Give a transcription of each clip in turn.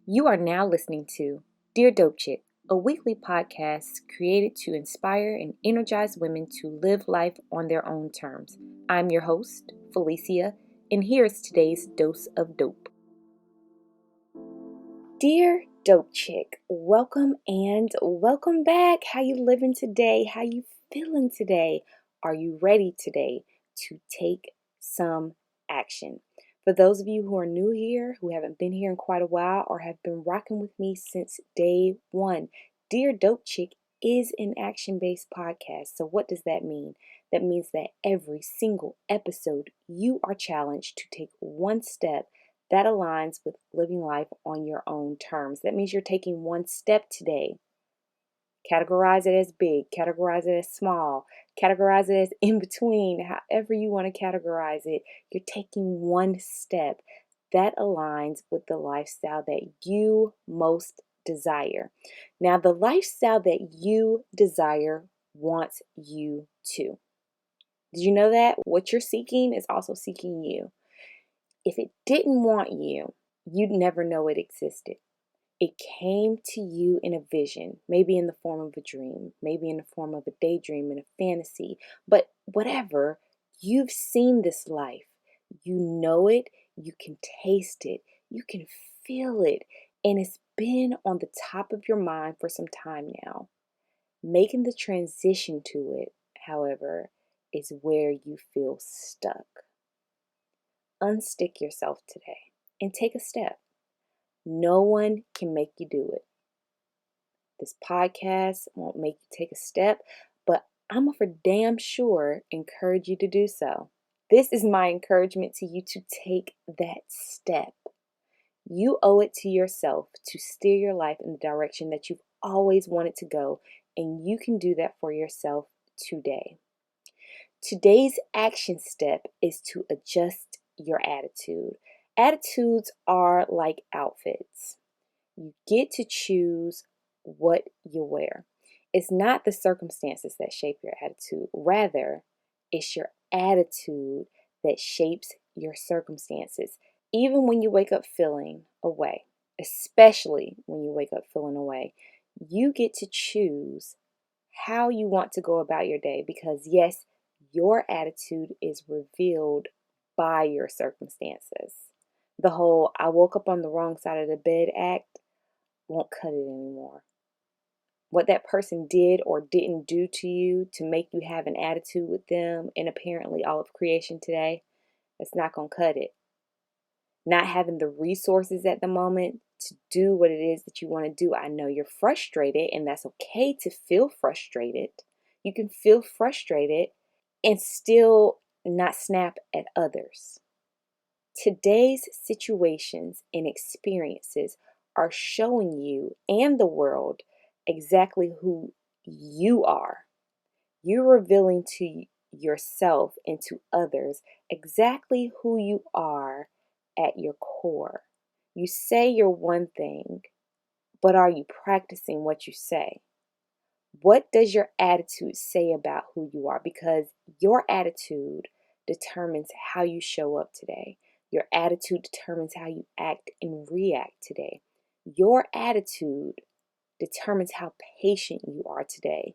You are now listening to Dear Dope Chick, a weekly podcast created to inspire and energize women to live life on their own terms. I'm your host, Felicia, and here's today's dose of dope. Dear Dope Chick, welcome and welcome back. How you living today? How you feeling today? Are you ready today to take some action? For those of you who are new here, who haven't been here in quite a while, or have been rocking with me since day one, Dear Dope Chick is an action-based podcast. So what does that mean? That means that every single episode, you are challenged to take one step that aligns with living life on your own terms. That means you're taking one step today. Categorize it as big, categorize it as small, categorize it as in between, however you want to categorize it. You're taking one step that aligns with the lifestyle that you most desire. Now, the lifestyle that you desire wants you to. Did you know that? What you're seeking is also seeking you. If it didn't want you, you'd never know it existed. It came to you in a vision, maybe in the form of a dream, maybe in the form of a daydream and a fantasy, but whatever, you've seen this life. You know it, you can taste it, you can feel it, and it's been on the top of your mind for some time now. Making the transition to it, however, is where you feel stuck. Unstick yourself today and take a step. No one can make you do it. This podcast won't make you take a step, but I'm for damn sure encourage you to do so. This is my encouragement to you to take that step. You owe it to yourself to steer your life in the direction that you've always wanted to go, and you can do that for yourself today. Today's action step is to adjust your attitude. Attitudes are like outfits. You get to choose what you wear. It's not the circumstances that shape your attitude. Rather, it's your attitude that shapes your circumstances. Even when you wake up feeling away, especially when you wake up feeling away, you get to choose how you want to go about your day because, yes, your attitude is revealed by your circumstances. The whole I woke up on the wrong side of the bed act won't cut it anymore. What that person did or didn't do to you to make you have an attitude with them and apparently all of creation today, it's not going to cut it. Not having the resources at the moment to do what it is that you want to do. I know you're frustrated, and that's okay to feel frustrated. You can feel frustrated and still not snap at others. Today's situations and experiences are showing you and the world exactly who you are. You're revealing to yourself and to others exactly who you are at your core. You say you're one thing, but are you practicing what you say? What does your attitude say about who you are? Because your attitude determines how you show up today. Your attitude determines how you act and react today. Your attitude determines how patient you are today.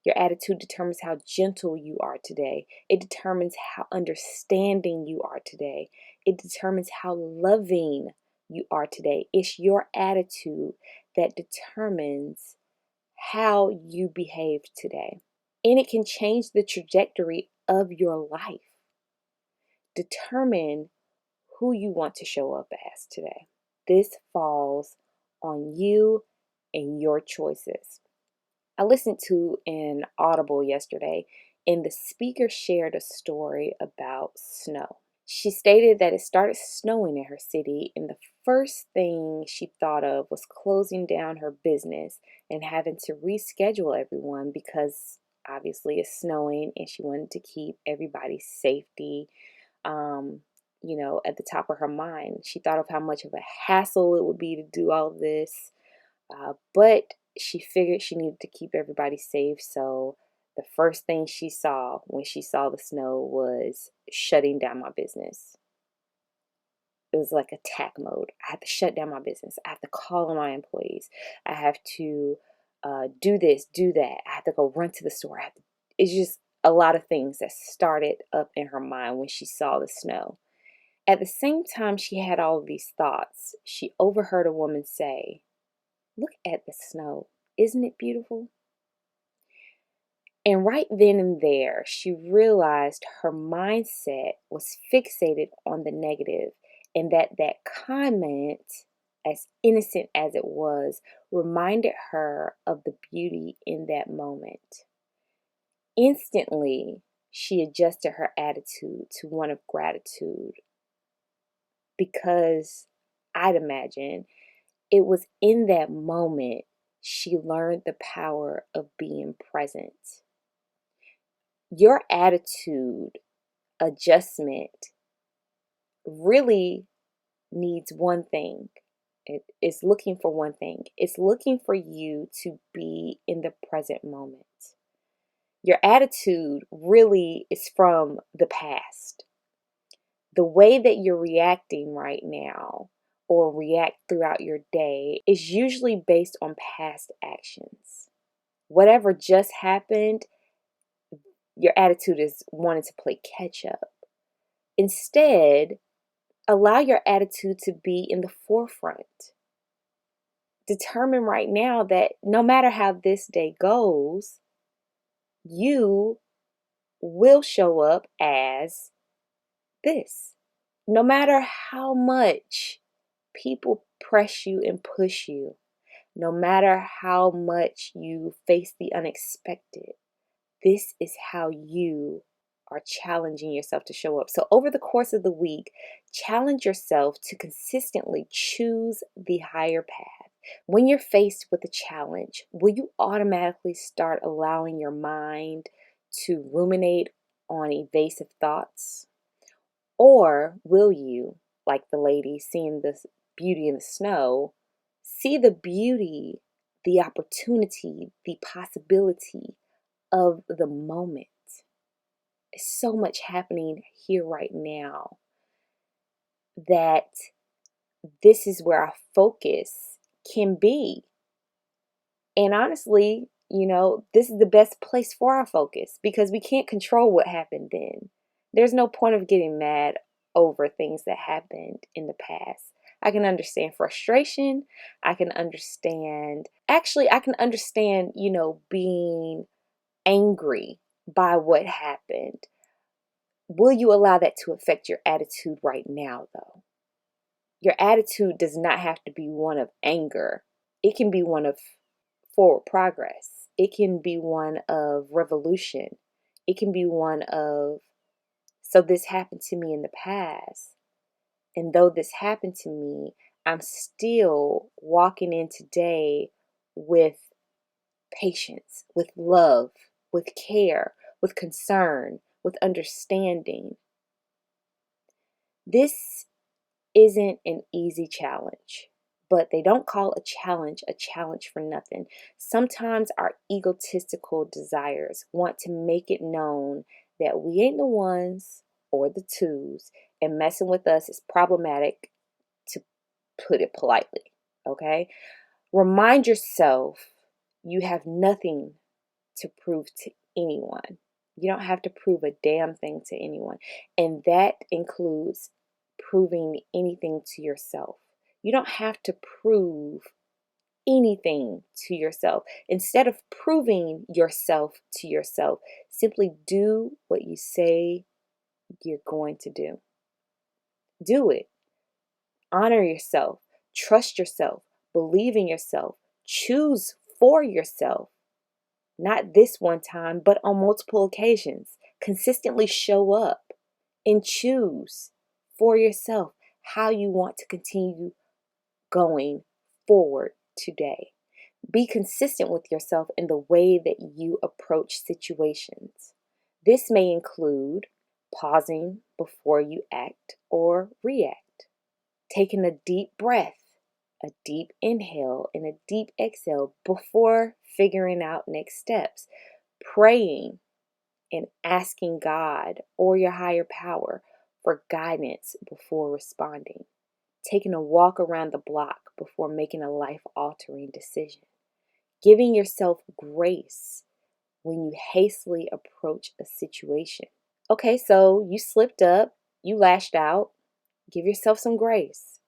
Your attitude determines how gentle you are today. It determines how understanding you are today. It determines how loving you are today. It's your attitude that determines how you behave today. And it can change the trajectory of your life. Determine who you want to show up as today. This falls on you and your choices. I listened to an Audible yesterday, and the speaker shared a story about snow. She stated that it started snowing in her city, and the first thing she thought of was closing down her business and having to reschedule everyone because obviously it's snowing and she wanted to keep everybody's safety, at the top of her mind. She thought of how much of a hassle it would be to do all of this, but she figured she needed to keep everybody safe, so the first thing she saw when she saw the snow was shutting down my business. it was like attack mode. I have to shut down my business. I have to call on my employees. I have to do this, do that. I have to go run to the store. It's just a lot of things that started up in her mind when she saw the snow. At the same time she had all of these thoughts, she overheard a woman say, "Look at the snow. Isn't it beautiful?" And right then and there, she realized her mindset was fixated on the negative, and that comment, as innocent as it was, reminded her of the beauty in that moment. Instantly, she adjusted her attitude to one of gratitude because I'd imagine it was in that moment she learned the power of being present. Your attitude adjustment really needs one thing. It's looking for one thing. It's looking for you to be in the present moment. Your attitude really is from the past. The way that you're reacting right now or react throughout your day is usually based on past actions. Whatever just happened, your attitude is wanting to play catch up. Instead, allow your attitude to be in the forefront. Determine right now that no matter how this day goes, you will show up as this. No matter how much people press you and push you, no matter how much you face the unexpected, this is how you are challenging yourself to show up. So over the course of the week, challenge yourself to consistently choose the higher path. When you're faced with a challenge, will you automatically start allowing your mind to ruminate on evasive thoughts? Or will you, like the lady seeing the beauty in the snow, see the beauty, the opportunity, the possibility of the moment? There's so much happening here right now that this is where our focus can be. And honestly, this is the best place for our focus because we can't control what happened then. There's no point of getting mad over things that happened in the past. I can understand frustration. I can understand, being angry by what happened. Will you allow that to affect your attitude right now, though? Your attitude does not have to be one of anger. It can be one of forward progress. It can be one of revolution. It can be one of, so this happened to me in the past. And though this happened to me, I'm still walking in today with patience, with love, with care, with concern, with understanding. This isn't an easy challenge, but they don't call a challenge for nothing. Sometimes our egotistical desires want to make it known that we ain't the ones or the twos, and messing with us is problematic, to put it politely. Okay? Remind yourself you have nothing to prove to anyone. You don't have to prove a damn thing to anyone. And that includes proving anything to yourself. You don't have to prove anything to yourself. Instead of proving yourself to yourself, simply do what you say you're going to do. Do it. Honor yourself. Trust yourself. Believe in yourself. Choose for yourself. Not this one time, but on multiple occasions. Consistently show up and choose for yourself how you want to continue going forward today. Be consistent with yourself in the way that you approach situations. This may include pausing before you act or react, taking a deep breath, a deep inhale, and a deep exhale before figuring out next steps, praying and asking God or your higher power for guidance before responding. taking a walk around the block before making a life-altering decision, giving yourself grace when you hastily approach a situation. Okay, so you slipped up, you lashed out, give yourself some grace.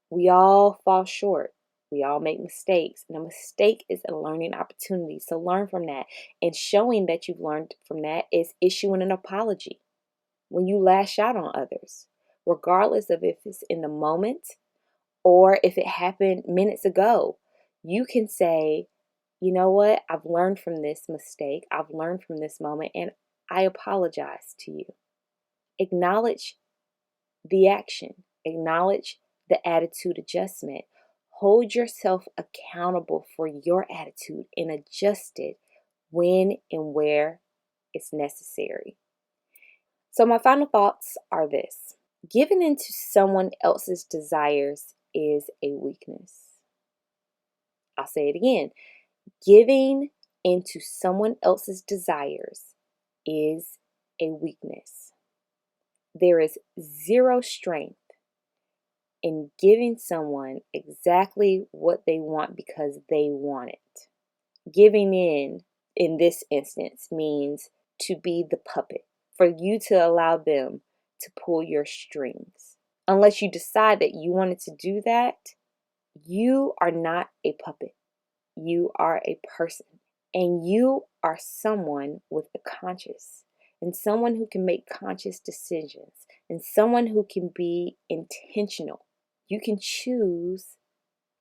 We all fall short. We all make mistakes, and a mistake is a learning opportunity. So learn from that. And showing that you've learned from that is issuing an apology when you lash out on others, regardless of if it's in the moment or if it happened minutes ago. You can say, you know what? I've learned from this mistake. I've learned from this moment, and I apologize to you. Acknowledge the action, acknowledge the attitude adjustment. Hold yourself accountable for your attitude and adjust it when and where it's necessary. So, my final thoughts are this: giving into someone else's desires is a weakness. I'll say it again: giving into someone else's desires is a weakness. There is zero strength in giving someone exactly what they want because they want it. Giving in this instance, means to be the puppet, for you to allow them to pull your strings. Unless you decide that you wanted to do that, you are not a puppet. You are a person, and you are someone with a conscience, and someone who can make conscious decisions, and someone who can be intentional. You can choose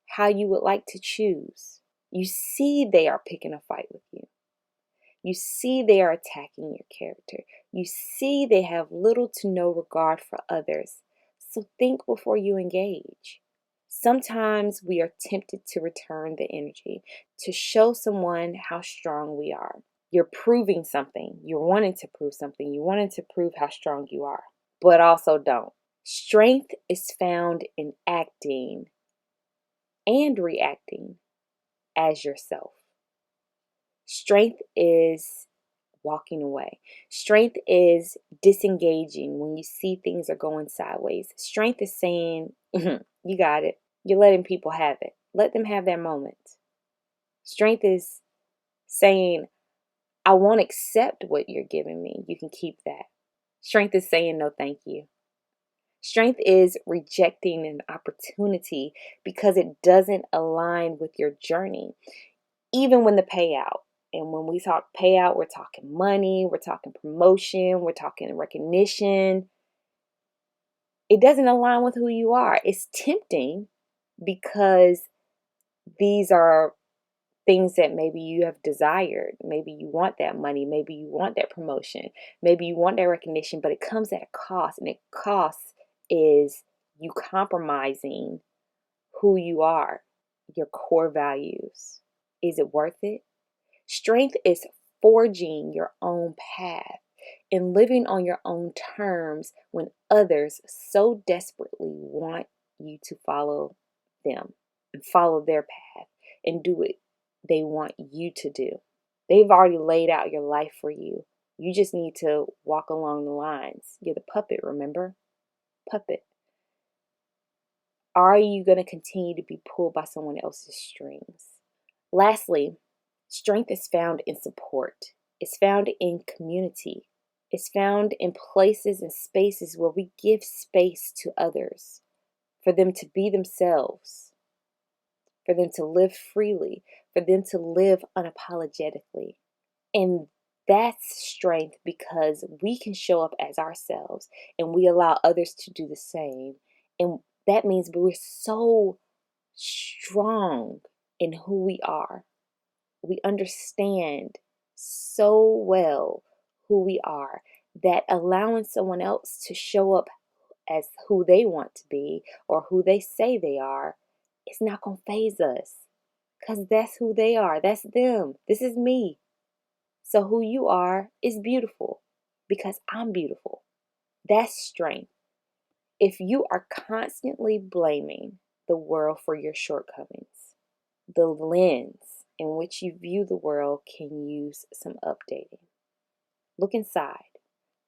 how you would like to choose. You see they are picking a fight with you. You see they are attacking your character. You see they have little to no regard for others. So think before you engage. Sometimes we are tempted to return the energy, to show someone how strong we are. You're proving something. You're wanting to prove something. You wanted to prove how strong you are, but also don't. Strength is found in acting and reacting as yourself. Strength is walking away. Strength is disengaging when you see things are going sideways. Strength is saying, you got it. You're letting people have it. Let them have their moment. Strength is saying, I won't accept what you're giving me. You can keep that. Strength is saying, no, thank you. Strength is rejecting an opportunity because it doesn't align with your journey, even when the payout. And when we talk payout, we're talking money, we're talking promotion, we're talking recognition. It doesn't align with who you are. It's tempting because these are things that maybe you have desired. Maybe you want that money. Maybe you want that promotion. Maybe you want that recognition, but it comes at a cost. And the cost is you compromising who you are, your core values. Is it worth it? Strength is forging your own path and living on your own terms when others so desperately want you to follow them and follow their path and do what they want you to do. They've already laid out your life for you. You just need to walk along the lines. You're the puppet, remember? Puppet. Are you going to continue to be pulled by someone else's strings? Lastly, strength is found in support. It's found in community. It's found in places and spaces where we give space to others for them to be themselves, for them to live freely, for them to live unapologetically. And that's strength because we can show up as ourselves and we allow others to do the same. And that means we're so strong in who we are. We understand so well who we are that allowing someone else to show up as who they want to be or who they say they are is not going to faze us because that's who they are. That's them. This is me. So who you are is beautiful because I'm beautiful. That's strength. If you are constantly blaming the world for your shortcomings, the lens in which you view the world can use some updating. Look inside.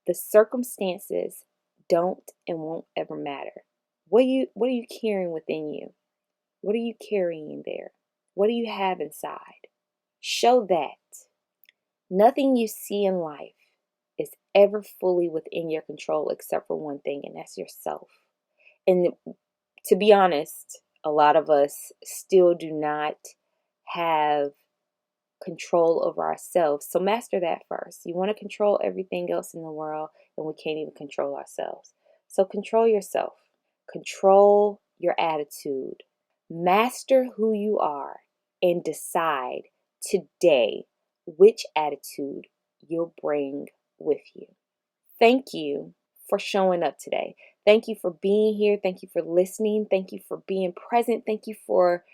The circumstances don't and won't ever matter. What are you carrying within you? What are you carrying there? What do you have inside? Show that. Nothing you see in life is ever fully within your control except for one thing, and that's yourself. And to be honest, a lot of us still do not have control over ourselves. So master that first. You want to control everything else in the world, and we can't even control ourselves. So control yourself. Control your attitude. Master who you are and decide today which attitude you'll bring with you. Thank you for showing up today. Thank you for being here. Thank you for listening. Thank you for being present. Thank you for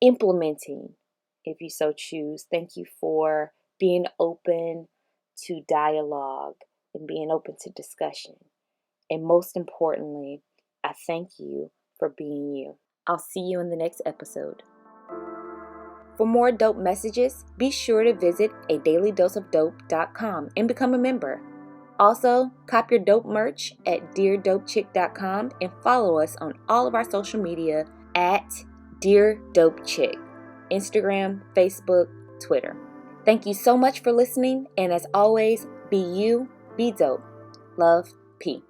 implementing, if you so choose. Thank you for being open to dialogue and being open to discussion. And most importantly, I thank you for being you. I'll see you in the next episode. For more dope messages, be sure to visit adailydoseofdope.com and become a member. Also, cop your dope merch at deardopechick.com and follow us on all of our social media at Dear Dope Chick, Instagram, Facebook, Twitter. Thank you so much for listening, and as always, be you, be dope. Love, P.